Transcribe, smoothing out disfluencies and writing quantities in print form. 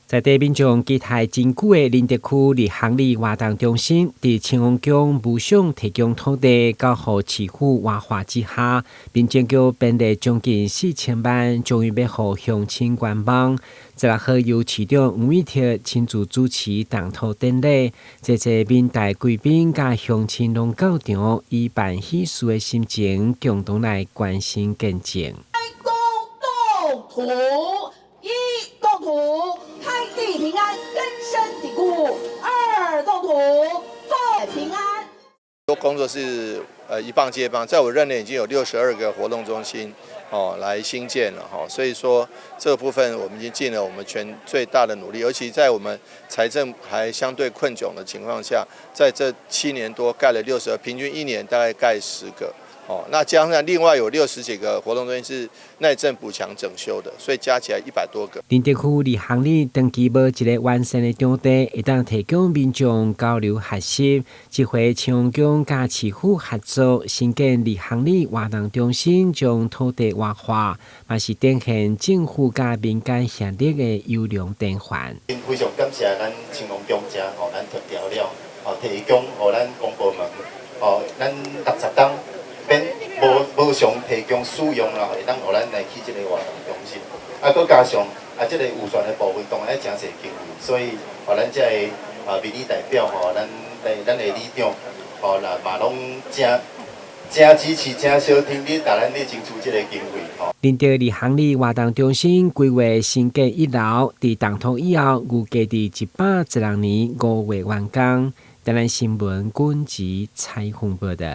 在地民众期待真久的林德区离行李活动中心，在青王宫无偿提供土地，交予市府活化之下，民政局编列将近4000万，终于要予乡亲观望。16号由市长吴美婷亲自主持动土典礼，这民代贵宾甲乡亲拢到场，以办喜事的心情，共同来关心见证。动土，一动土。开地平安，根深蒂固；二动土，再平安。工作是一棒接棒，在我任内已经有62个活动中心来兴建了所以说这个部分我们已经尽了我们最大的努力，尤其在我们财政还相对困窘的情况下，在这7年多盖了60个，平均1年大概盖10个。那加上另外有60几个活动中心是耐震补强整修的，所以加起来100多个。林德区离行李长期无一个完善的场地，会当提供民众交流学习。这回青王宫甲市府合作新建离行李活动中心，将土地活化，也是展现政府甲民间协力的优良典范。非常感谢咱青王宫遮咱特调了提供予咱公部门咱60档。无偿提供使用啦，会当互咱来去这个活动中心，佮加上这个有权的部分当然真侪经费，所以咱这个民意代表咱的里长啦嘛拢真支持、真小听你，咱咧争取这个经费林德离行李活动中心规划新建1楼，伫动土以后，预计伫116年5月完工。台南新闻军集采访报道。